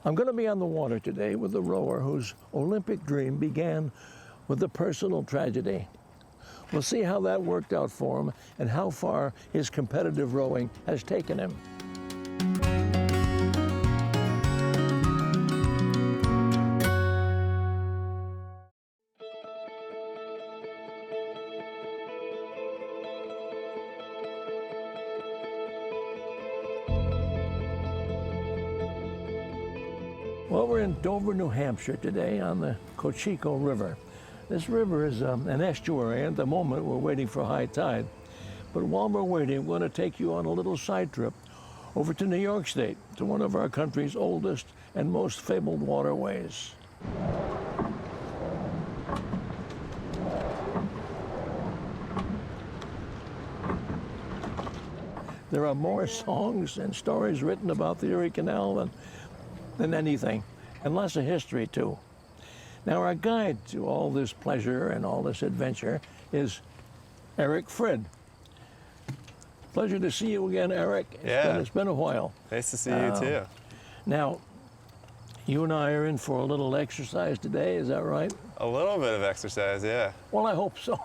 I'm going to be on the water today with a rower whose Olympic dream began with a personal tragedy. We'll see how that worked out for him and how far his competitive rowing has taken him. Well, we're in Dover, New Hampshire today on the Cocheco River. This river is an estuary, and at the moment we're waiting for high tide. But while we're waiting, we're going to take you on a little side trip over to New York State, to one of our country's oldest and most fabled waterways. There are more songs and stories written about the Erie Canal than anything, and lots of history too. Now, our guide to all this pleasure and all this adventure is Erik Frid. Pleasure to see you again, Erik. It's been a while. Nice to see you too. Now, you and I are in for a little exercise today, is that right? A little bit of exercise, yeah. Well, I hope so.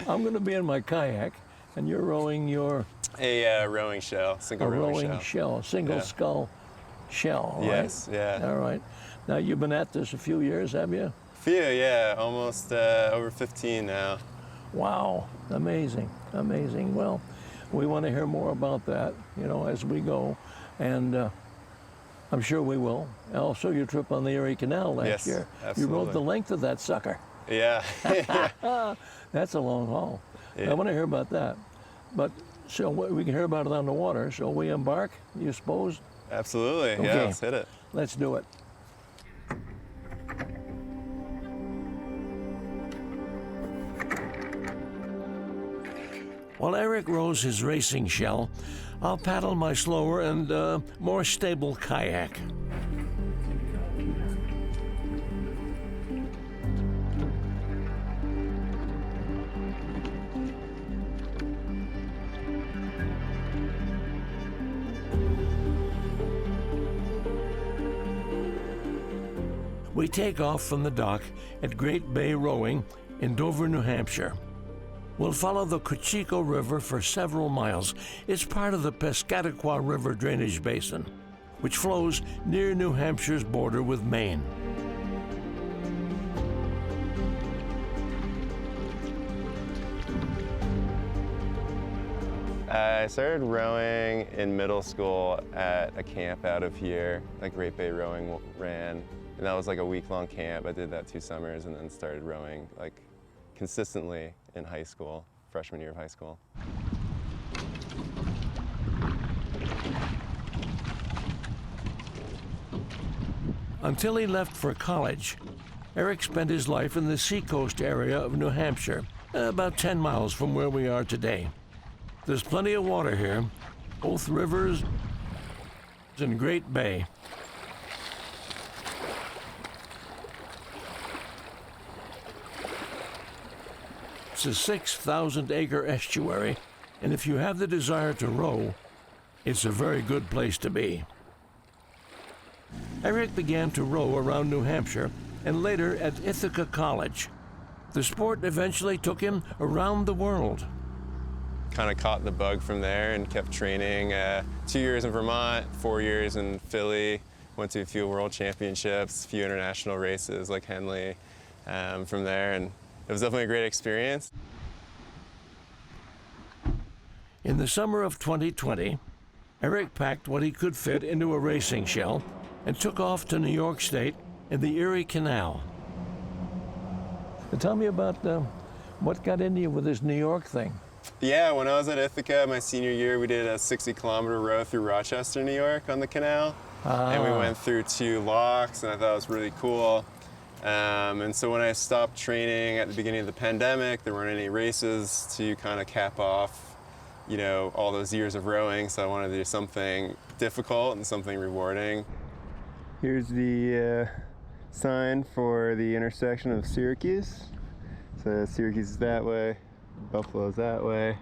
I'm going to be in my kayak, and you're rowing your... A rowing shell, single rowing shell. Single skull shell, right? Yes, yeah. All right. Now, you've been at this a few years, have you? Few, yeah. Almost over 15 now. Wow. Amazing. Amazing. Well, we want to hear more about that, you know, as we go. And I'm sure we will. Also, your trip on the Erie Canal last year. Absolutely. You rode the length of that sucker. Yeah. That's a long haul. Yeah. I want to hear about that. But so we can hear about it on the water. So we embark, you suppose? Absolutely. Okay. Yeah, let's hit it. Let's do it. While Erik rows his racing shell, I'll paddle my slower and more stable kayak. We take off from the dock at Great Bay Rowing in Dover, New Hampshire. We'll follow the Cocheco River for several miles. It's part of the Piscataqua River drainage basin, which flows near New Hampshire's border with Maine. I started rowing in middle school at a camp out of here, like Great Bay Rowing ran. And that was like a week-long camp. I did that 2 summers and then started rowing like consistently in high school, freshman year of high school. Until he left for college, Erik spent his life in the seacoast area of New Hampshire, about 10 miles from where we are today. There's plenty of water here, both rivers and Great Bay. It's a 6,000-acre estuary, and if you have the desire to row, it's a very good place to be. Erik began to row around New Hampshire and later at Ithaca College. The sport eventually took him around the world. Kind of caught the bug from there and kept training. 2 years in Vermont, 4 years in Philly. Went to a few world championships, a few international races like Henley from there. And it was definitely a great experience. In the summer of 2020, Erik packed what he could fit into a racing shell and took off to New York State in the Erie Canal. Tell me about what got into you with this New York thing. Yeah, when I was at Ithaca my senior year, we did a 60-kilometer row through Rochester, New York on the canal. And we went through 2 locks, and I thought it was really cool. And so when I stopped training at the beginning of the pandemic, there weren't any races to kind of cap off, you know, all those years of rowing. So I wanted to do something difficult and something rewarding. Here's the sign for the intersection of Syracuse. So Syracuse is that way, Buffalo's that way,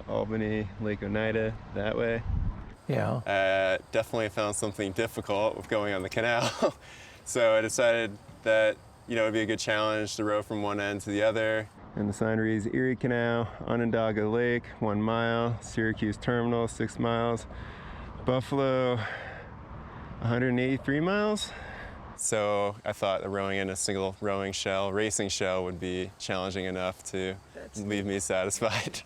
Albany, Lake Oneida that way. Yeah. Definitely found something difficult with going on the canal. So I decided that, you know, it'd be a good challenge to row from one end to the other. And the sign reads Erie Canal, Onondaga Lake, 1 mile, Syracuse Terminal, 6 miles, Buffalo, 183 miles. So I thought the rowing in a single rowing shell, racing shell, would be challenging enough to leave me satisfied.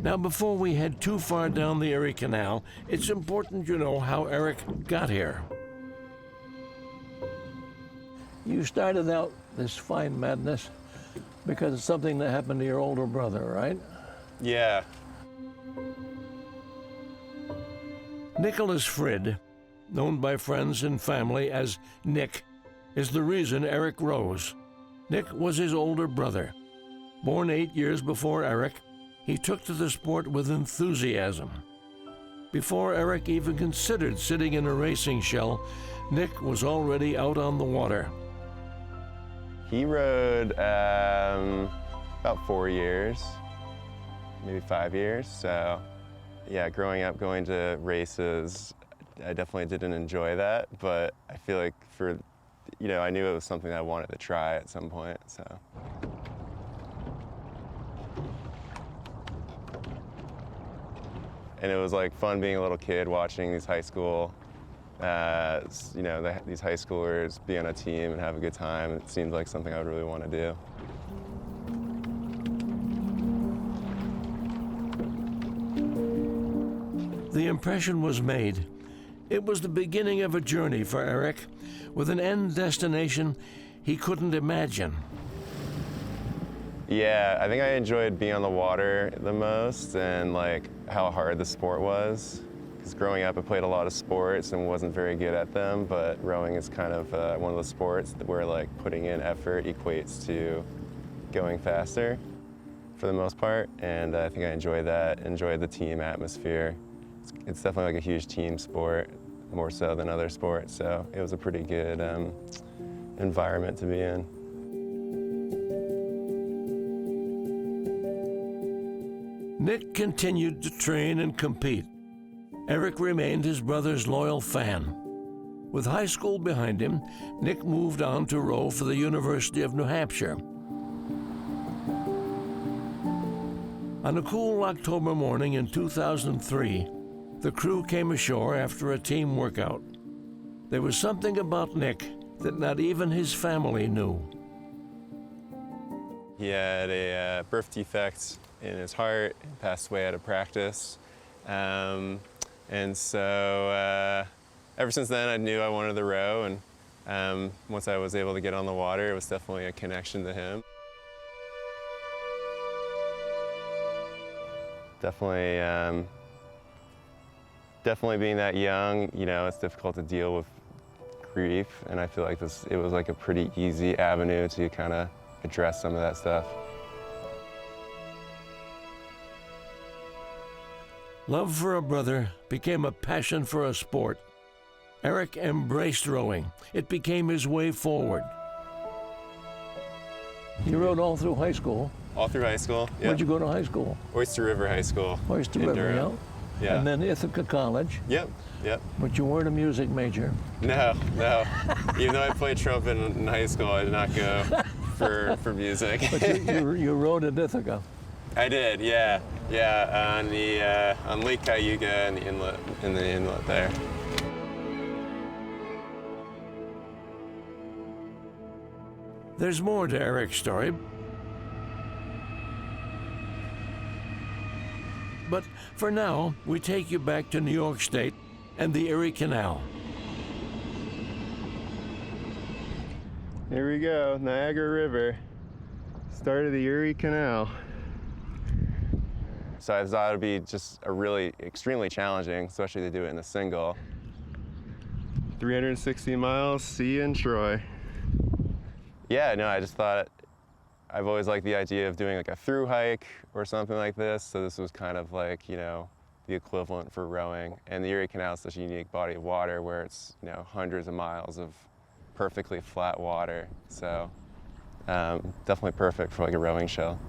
Now, before we head too far down the Erie Canal, it's important you know how Erik got here. You started out this fine madness because of something that happened to your older brother, right? Yeah. Nicholas Frid, known by friends and family as Nick, is the reason Erik rows. Nick was his older brother. Born 8 years before Erik, he took to the sport with enthusiasm. Before Erik even considered sitting in a racing shell, Nick was already out on the water. He rowed about 4 years, maybe 5 years. So yeah, growing up, going to races, I definitely didn't enjoy that, but I feel like I knew it was something I wanted to try at some point, so. And it was like fun being a little kid watching these high school, these high schoolers be on a team and have a good time. It seemed like something I would really want to do. The impression was made. It was the beginning of a journey for Erik, with an end destination he couldn't imagine. Yeah, I think I enjoyed being on the water the most and like how hard the sport was. Because growing up, I played a lot of sports and wasn't very good at them, but rowing is kind of one of those sports where like putting in effort equates to going faster for the most part. And I think I enjoyed that, enjoyed the team atmosphere. It's definitely like a huge team sport, more so than other sports, so it was a pretty good environment to be in. Nick continued to train and compete. Erik remained his brother's loyal fan. With high school behind him, Nick moved on to row for the University of New Hampshire. On a cool October morning in 2003, the crew came ashore after a team workout. There was something about Nick that not even his family knew. He had a birth defect in his heart, and passed away out of practice. And so ever since then, I knew I wanted to row, and once I was able to get on the water, it was definitely a connection to him. Definitely being that young, it's difficult to deal with grief, and I feel like it was like a pretty easy avenue to kind of address some of that stuff. Love for a brother became a passion for a sport. Erik embraced rowing. It became his way forward. You rowed all through high school? All through high school, yeah. Where'd you go to high school? Oyster River High School. Oyster River, yeah. Yeah. And then Ithaca College. Yep. But you weren't a music major. No. Even though I played trumpet in high school, I did not go for music. But you rowed at Ithaca. I did, yeah. On Lake Cayuga in the inlet there. There's more to Erik's story. But for now, we take you back to New York State and the Erie Canal. Here we go, Niagara River, start of the Erie Canal. So I thought it'd be just extremely challenging, especially to do it in a single. 360 miles, see you in Troy. Yeah, no, I just thought, I've always liked the idea of doing like a through hike or something like this. So this was kind of like, the equivalent for rowing. And the Erie Canal is such a unique body of water where it's, hundreds of miles of perfectly flat water. So definitely perfect for like a rowing shell.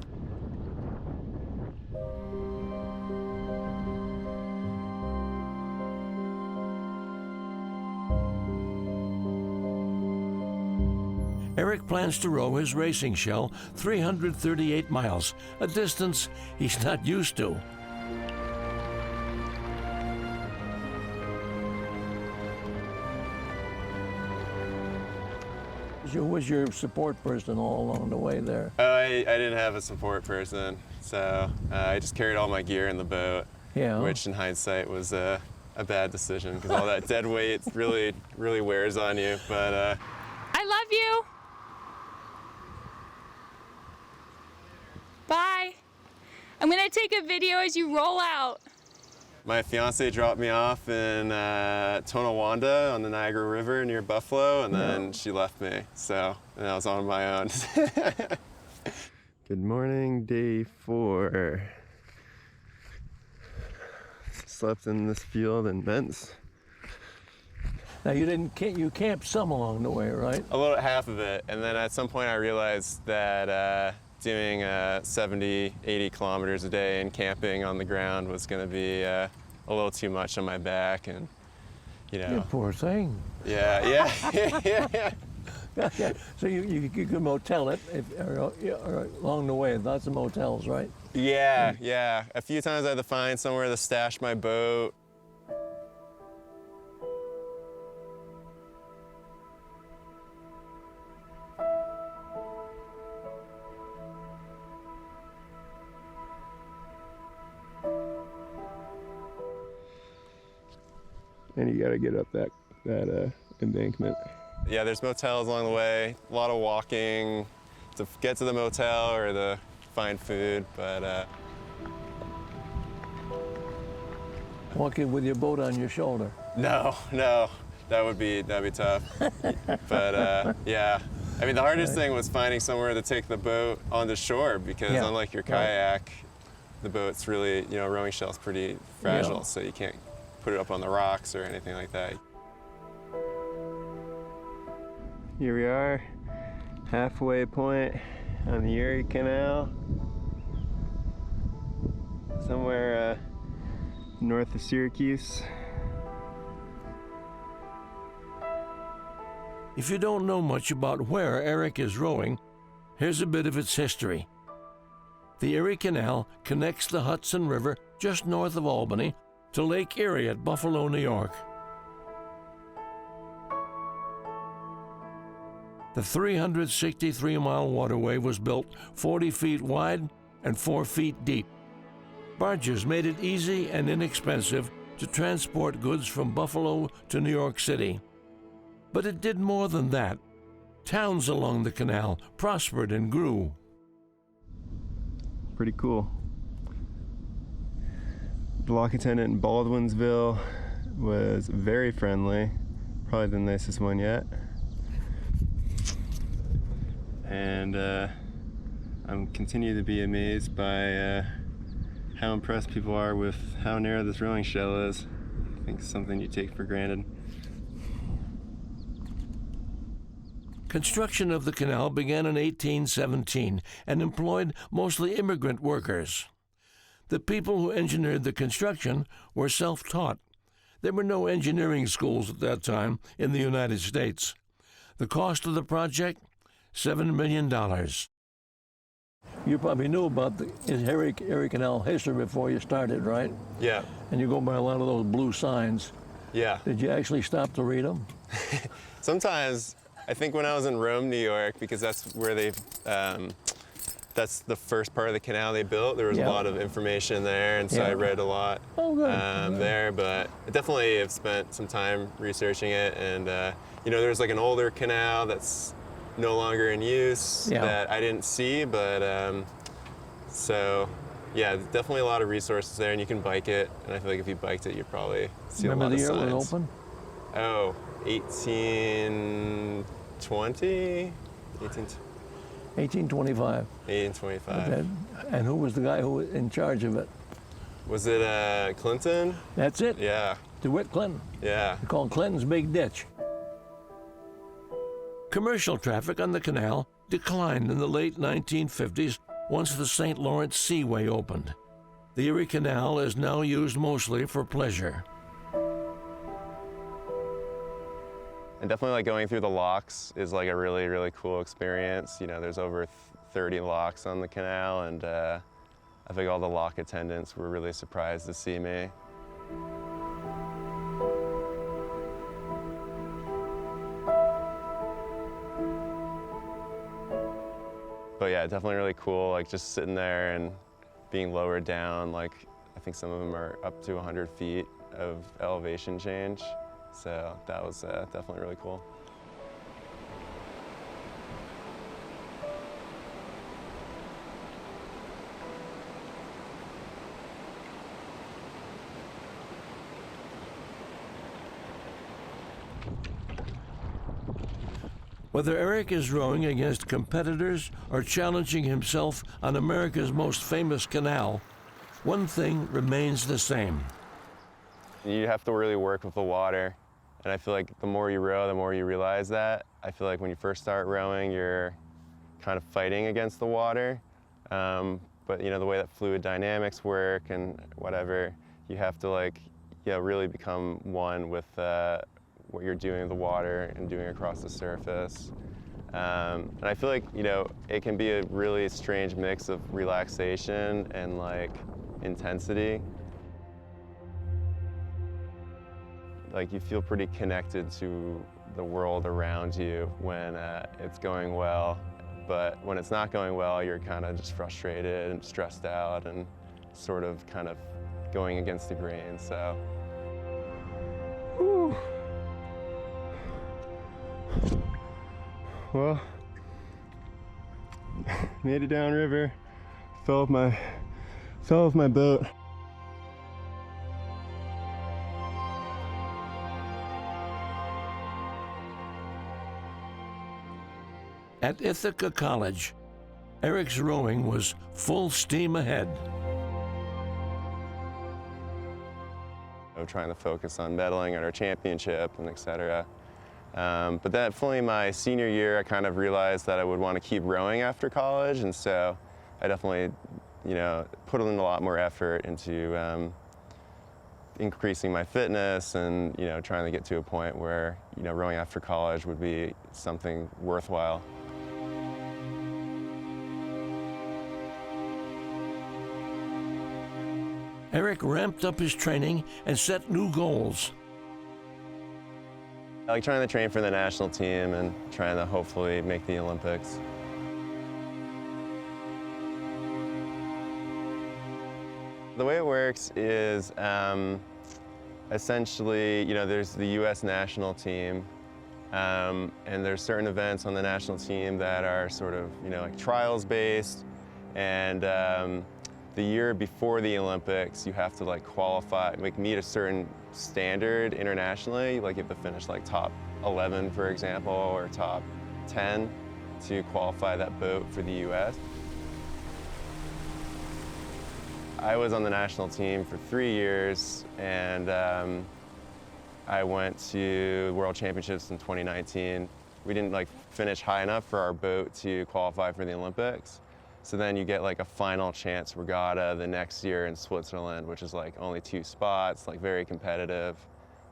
Erik plans to row his racing shell 338 miles, a distance he's not used to. Who was your support person all along the way there? I didn't have a support person, so I just carried all my gear in the boat, which in hindsight was a bad decision because all that dead weight really wears on you. But I love you. Bye. I'm gonna take a video as you roll out. My fiance dropped me off in Tonawanda on the Niagara River near Buffalo, and then she left me, so and I was on my own. Good morning, day 4. Slept in this field in Bent's. Now you camped some along the way, right? A little, half of it, and then at some point I realized that doing 70, 80 kilometers a day and camping on the ground was going to be a little too much on my back, and You poor thing. Yeah. So you could motel it or along the way. Lots of motels, right? Yeah. A few times I had to find somewhere to stash my boat. And you got to get up that embankment. Yeah, there's motels along the way. A lot of walking to get to the motel or to find food, but Walking with your boat on your shoulder. no, that'd be tough. But yeah, I mean the hardest thing was finding somewhere to take the boat onto shore because unlike your kayak, the boat's really rowing shell's pretty fragile, so you can't put it up on the rocks or anything like that. Here we are, halfway point on the Erie Canal, somewhere north of Syracuse. If you don't know much about where Erik is rowing, here's a bit of its history. The Erie Canal connects the Hudson River just north of Albany to Lake Erie at Buffalo, New York. The 363-mile waterway was built 40 feet wide and 4 feet deep. Barges made it easy and inexpensive to transport goods from Buffalo to New York City. But it did more than that. Towns along the canal prospered and grew. Pretty cool. The lock attendant in Baldwinsville was very friendly, probably the nicest one yet. And I'm continue to be amazed by how impressed people are with how narrow this rowing shell is. I think it's something you take for granted. Construction of the canal began in 1817 and employed mostly immigrant workers. The people who engineered the construction were self-taught. There were no engineering schools at that time in the United States. The cost of the project, $7 million. You probably knew about the Erie Canal history before you started, right? Yeah. And you go by a lot of those blue signs. Yeah. Did you actually stop to read them? Sometimes, I think when I was in Rome, New York, because that's where that's the first part of the canal they built. There was a lot of information there, and so I read a lot there. But I definitely have spent some time researching it, and there's like an older canal that's no longer in use that I didn't see, but so yeah, definitely a lot of resources there, and you can bike it. And I feel like if you biked it, you'd probably see a lot of signs. Remember the year it was open? Oh, 1820. 1825. 1825. And who was the guy who was in charge of it? Was it Clinton? That's it. Yeah. DeWitt Clinton. Yeah. They called Clinton's Big Ditch. Commercial traffic on the canal declined in the late 1950s once the St. Lawrence Seaway opened. The Erie Canal is now used mostly for pleasure. And definitely like going through the locks is like a really, really cool experience. You know, there's over 30 locks on the canal, and I think all the lock attendants were really surprised to see me. But yeah, definitely really cool, like just sitting there and being lowered down. Like, I think some of them are up to 100 feet of elevation change. So that was definitely really cool. Whether Erik is rowing against competitors or challenging himself on America's most famous canal, one thing remains the same. You have to really work with the water, and I feel like the more you row, the more you realize that. I feel like when you first start rowing, you're kind of fighting against the water, but you know, the way that fluid dynamics work and whatever, you have to like, you know, really become one with what you're doing with the water and doing across the surface. And I feel like, you know, it can be a really strange mix of relaxation and like intensity. Like, you feel pretty connected to the world around you when it's going well, but when it's not going well, you're kind of just frustrated and stressed out and sort of kind of going against the grain, so. Whew. Well, made it downriver, fell off my boat. At Ithaca College, Erik's rowing was full steam ahead. Trying to focus on medaling at our championship and etc. But definitely my senior year, I kind of realized that I would want to keep rowing after college, and so I definitely, you know, put in a lot more effort into increasing my fitness and, you know, trying to get to a point where, you know, rowing after college would be something worthwhile. Erik ramped up his training and set new goals. I like trying to train for the national team and trying to hopefully make the Olympics. The way it works is essentially, you know, there's the U.S. national team, and there's certain events on the national team that are sort of, you know, like trials based, and the year before the Olympics, you have to like qualify, like meet a certain standard internationally. Like you have to finish like top 11, for example, or top 10 to qualify that boat for the US. I was on the national team for 3 years, and I went to World Championships in 2019. We didn't like finish high enough for our boat to qualify for the Olympics. So then you get like a final chance regatta the next year in Switzerland, which is like only 2 spots, like very competitive.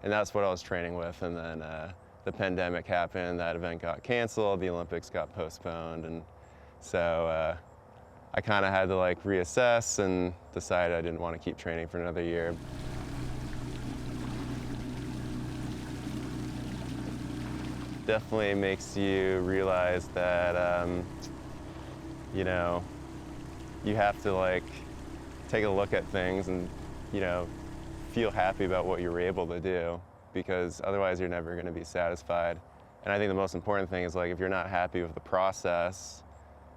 And that's what I was training with. And then the pandemic happened, that event got canceled, the Olympics got postponed. And so I kind of had to like reassess and decide I didn't want to keep training for another year. Definitely makes you realize that you know, you have to like take a look at things and, you know, feel happy about what you were able to do, because otherwise you're never going to be satisfied. And I think the most important thing is, like, if you're not happy with the process,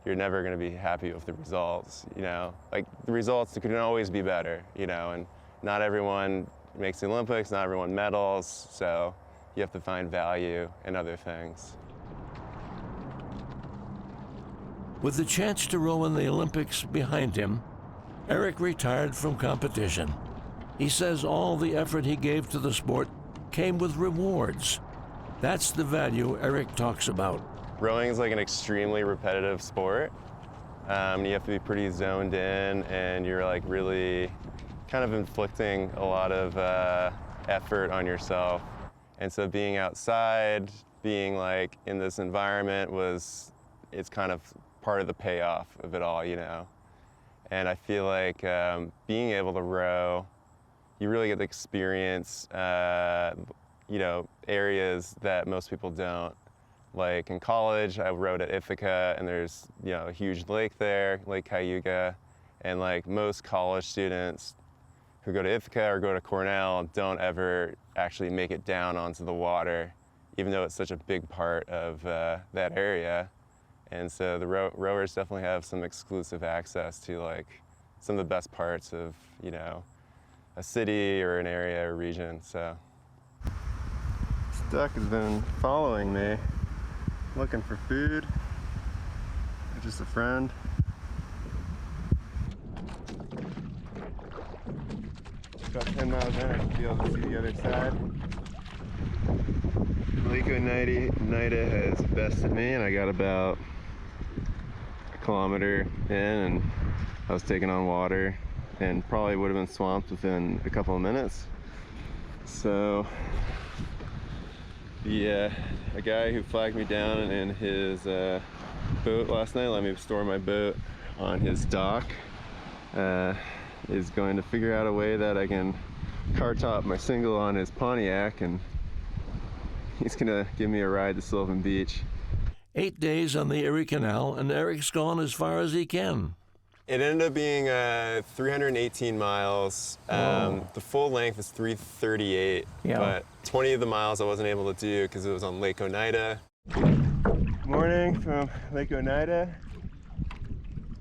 you're never going to be happy with the results, you know? Like, the results can always be better, you know, and not everyone makes the Olympics, not everyone medals, so you have to find value in other things. With the chance to row in the Olympics behind him, Erik retired from competition. He says all the effort he gave to the sport came with rewards. That's the value Erik talks about. Rowing is like an extremely repetitive sport. You have to be pretty zoned in, and you're like really kind of inflicting a lot of effort on yourself. And so being outside, being like in this environment it's kind of part of the payoff of it all, you know. And I feel like being able to row, you really get to experience, you know, areas that most people don't. Like in college, I rowed at Ithaca, and there's, you know, a huge lake there, Lake Cayuga, and like most college students who go to Ithaca or go to Cornell don't ever actually make it down onto the water, even though it's such a big part of that area. And so the rowers definitely have some exclusive access to like some of the best parts of, you know, a city or an area or region. So This duck has been following me, looking for food. Just a friend. About 10 miles in, I should be able to see the other side. Lake Oneida has bested me, and I got about a kilometer in, and I was taking on water and probably would have been swamped within a couple of minutes. So a guy who flagged me down in his boat last night, let me store my boat on his dock, is going to figure out a way that I can car top my single on his Pontiac, and he's gonna give me a ride to Sylvan Beach. 8 days on the Erie Canal, and Erik's gone as far as he can. it ended up being 318 miles. The full length is 338, but 20 of the miles I wasn't able to do because it was on Lake Oneida. Morning from Lake Oneida.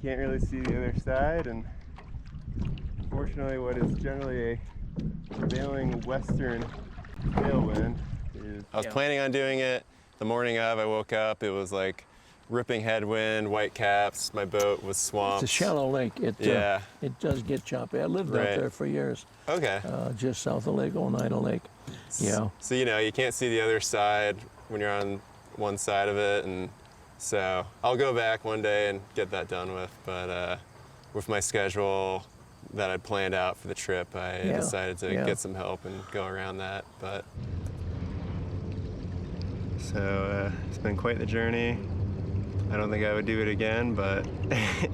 You can't really see the other side, and unfortunately what is generally a prevailing western tailwind is... I was planning on doing it. The morning of, I woke up, it was like ripping headwind, white caps, my boat was swamped. It's a shallow lake. It does get choppy. I lived out there for years. Okay. Just south of Lake Oneida Lake. Yeah. So, you know, you can't see the other side when you're on one side of it, and so I'll go back one day and get that done with, but with my schedule that I'd planned out for the trip, I decided to get some help and go around that. But so it's been quite the journey. I don't think I would do it again, but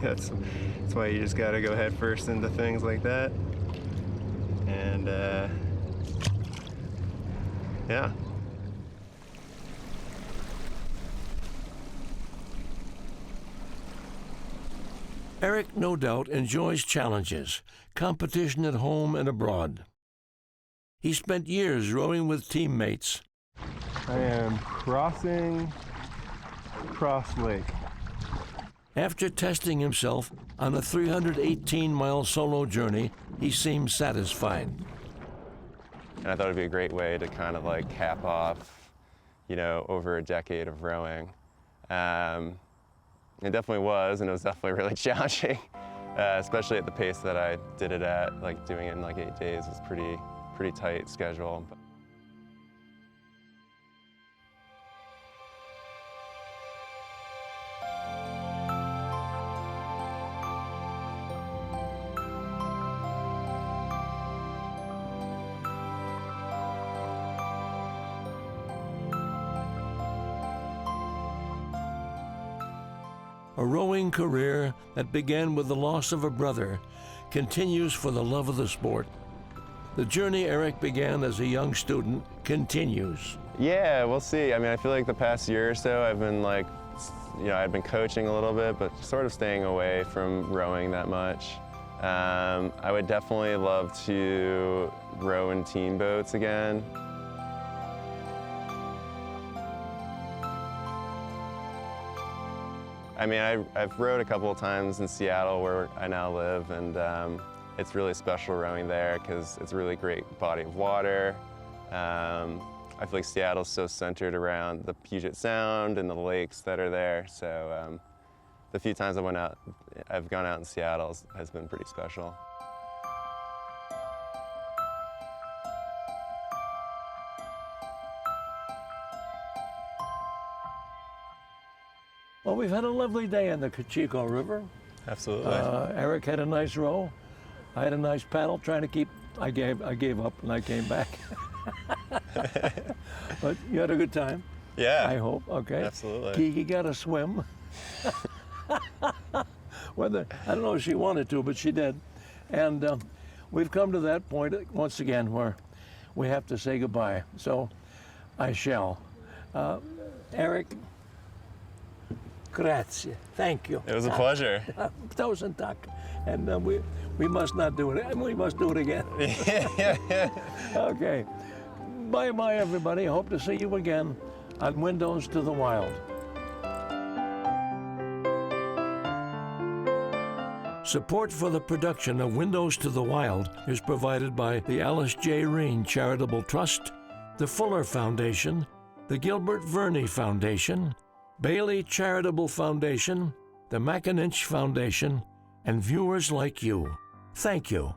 that's why you just gotta go head first into things like that. And yeah. Erik, no doubt, enjoys challenges, competition at home and abroad. He spent years rowing with teammates. I am crossing Cross Lake. After testing himself on a 318-mile solo journey, he seemed satisfied. And I thought it'd be a great way to kind of like cap off, you know, over a decade of rowing. It definitely was, and it was definitely really challenging, especially at the pace that I did it at. Like doing it in like 8 days was pretty tight schedule. A rowing career that began with the loss of a brother continues for the love of the sport. The journey Erik began as a young student continues. Yeah, we'll see. I mean, I feel like the past year or so I've been like, you know, I've been coaching a little bit, but sort of staying away from rowing that much. I would definitely love to row in team boats again. I mean, I've rowed a couple of times in Seattle where I now live, and it's really special rowing there because it's a really great body of water. I feel like Seattle's so centered around the Puget Sound and the lakes that are there, so the few times I've gone out in Seattle has been pretty special. Well, we've had a lovely day on the Cocheco River. Absolutely. Erik had a nice row. I had a nice paddle trying to keep, I gave up and I came back. But you had a good time, Yeah. I hope. Okay. Absolutely. Kiki got a swim. Whether I don't know if she wanted to, but she did. And we've come to that point once again where we have to say goodbye. So I shall. Erik, grazie. Thank you. It was a pleasure. Tausend Dank. And we must not do it. We must do it again. Okay. Bye-bye, everybody. Hope to see you again on Windows to the Wild. Support for the production of Windows to the Wild is provided by the Alice J. Reen Charitable Trust, the Fuller Foundation, the Gilbert Verney Foundation, Bailey Charitable Foundation, the McAninch Foundation, and viewers like you. Thank you.